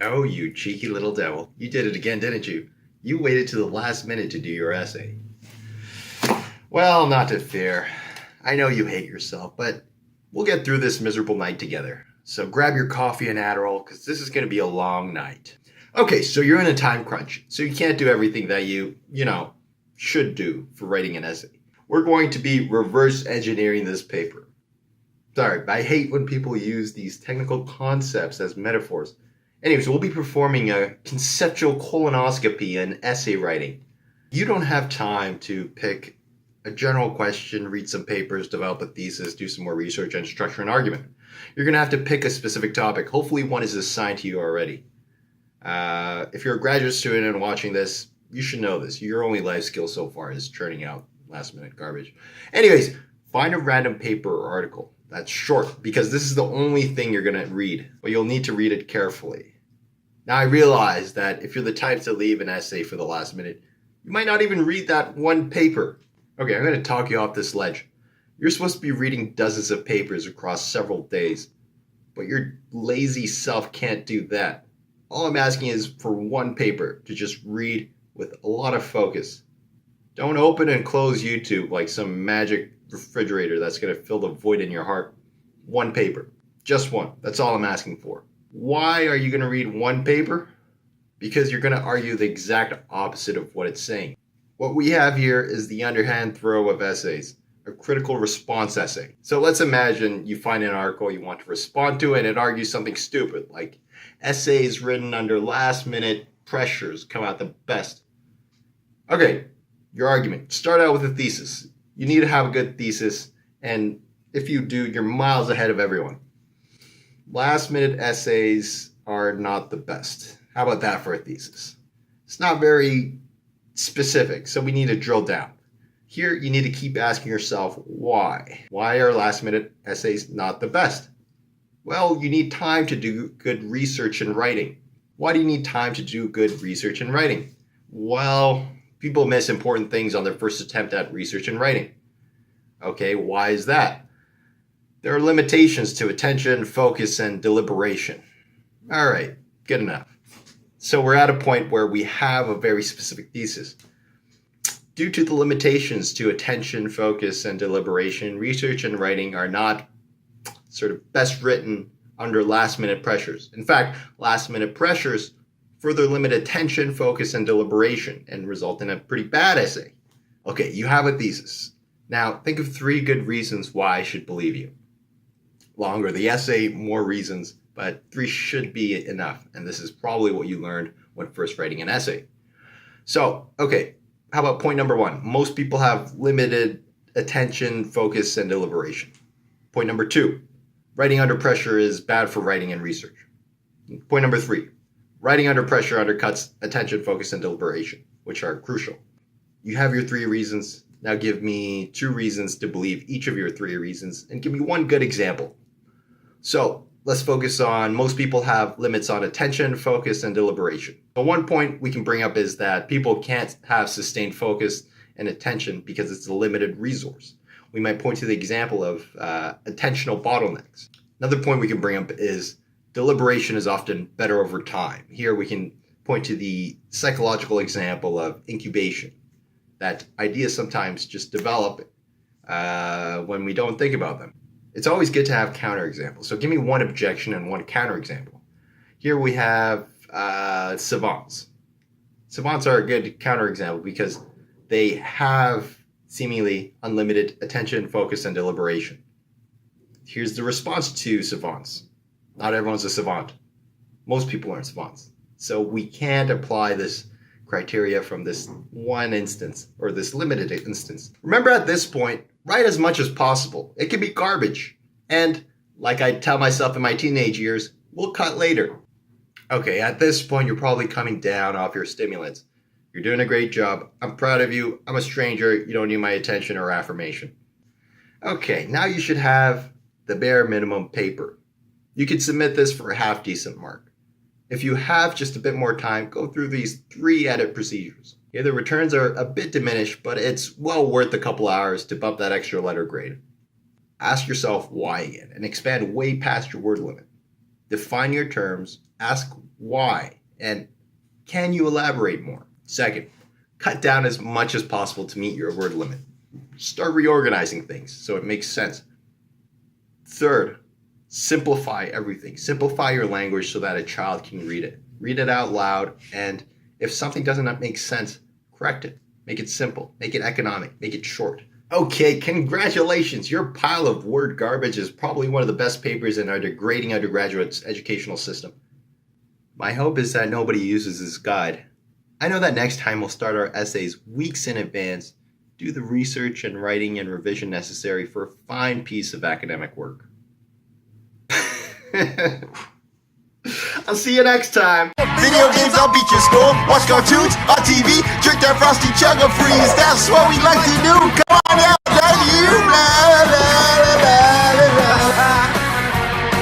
Oh, you cheeky little devil. You did it again, didn't you? You waited to the last minute to do your essay. Well, not to fear. I know you hate yourself, but we'll get through this miserable night together. So grab your coffee and Adderall, because this is going to be a long night. Okay, so you're in a time crunch, so you can't do everything that you should do for writing an essay. We're going to be reverse engineering this paper. Sorry, but I hate when people use these technical concepts as metaphors. Anyways, we'll be performing a conceptual colonoscopy in essay writing. You don't have time to pick a general question, read some papers, develop a thesis, do some more research, and structure an argument. You're going to have to pick a specific topic. Hopefully, one is assigned to you already. If you're a graduate student and watching this, you should know this. Your only life skill so far is churning out last minute garbage. Anyways, find a random paper or article that's short, because this is the only thing you're going to read, but you'll need to read it carefully. Now, I realize that if you're the type to leave an essay for the last minute, you might not even read that one paper. Okay, I'm going to talk you off this ledge. You're supposed to be reading dozens of papers across several days, but your lazy self can't do that. All I'm asking is for one paper to just read with a lot of focus. Don't open and close YouTube like some magic refrigerator that's going to fill the void in your heart. One paper. Just one. That's all I'm asking for. Why are you going to read one paper? Because you're going to argue the exact opposite of what it's saying. What we have here is the underhand throw of essays, a critical response essay. So let's imagine you find an article you want to respond to and it argues something stupid, like essays written under last minute pressures come out the best. Okay, your argument. Start out with a thesis. You need to have a good thesis, and if you do, you're miles ahead of everyone. Last minute essays are not the best. How about that for a thesis? It's not very specific, so we need to drill down. Here, you need to keep asking yourself why. Why are last minute essays not the best? Well, you need time to do good research and writing. Why do you need time to do good research and writing? Well, people miss important things on their first attempt at research and writing. Okay, why is that? There are limitations to attention, focus, and deliberation. All right, good enough. So we're at a point where we have a very specific thesis. Due to the limitations to attention, focus, and deliberation, research and writing are not sort of best written under last-minute pressures. In fact, last-minute pressures further limit attention, focus, and deliberation and result in a pretty bad essay. Okay, you have a thesis. Now, think of 3 good reasons why I should believe you. Longer the essay, more reasons, but 3 should be enough, and this is probably what you learned when first writing an essay. So, okay, how about point number 1? Most people have limited attention, focus, and deliberation. Point number 2, writing under pressure is bad for writing and research. Point number 3, writing under pressure undercuts attention, focus, and deliberation, which are crucial. You have your 3 reasons. Now give me 2 reasons to believe each of your 3 reasons, and give me 1 good example. So let's focus on most people have limits on attention, focus, and deliberation. So one point we can bring up is that people can't have sustained focus and attention because it's a limited resource. We might point to the example of attentional bottlenecks. Another point we can bring up is deliberation is often better over time. Here we can point to the psychological example of incubation, that ideas sometimes just develop when we don't think about them. It's always good to have counterexamples. So give me 1 objection and 1 counterexample. Here we have savants. Savants are a good counterexample because they have seemingly unlimited attention, focus, and deliberation. Here's the response to savants. Not everyone's a savant. Most people aren't savants. So we can't apply this criteria from this one instance or this limited instance. Remember, at this point, write as much as possible. It can be garbage. And like I tell myself in my teenage years, we'll cut later. Okay, at this point, you're probably coming down off your stimulants. You're doing a great job. I'm proud of you. I'm a stranger. You don't need my attention or affirmation. Okay, now you should have the bare minimum paper. You can submit this for a half-decent mark. If you have just a bit more time, go through these 3 edit procedures. Okay, the returns are a bit diminished, but it's well worth a couple hours to bump that extra letter grade. Ask yourself why again, and expand way past your word limit. Define your terms, ask why, and can you elaborate more? Second, cut down as much as possible to meet your word limit. Start reorganizing things so it makes sense. Third, simplify everything. Simplify your language so that a child can read it. Read it out loud, and if something doesn't make sense, correct it. Make it simple. Make it economic. Make it short. Okay, congratulations. Your pile of word garbage is probably one of the best papers in our degrading undergraduate educational system. My hope is that nobody uses this guide. I know that next time we'll start our essays weeks in advance, do the research and writing and revision necessary for a fine piece of academic work. I'll see you next time. Video games, I'll beat your score. Watch cartoons on TV. Drink that frosty chugga freeze. That's what we like to do. Come on out.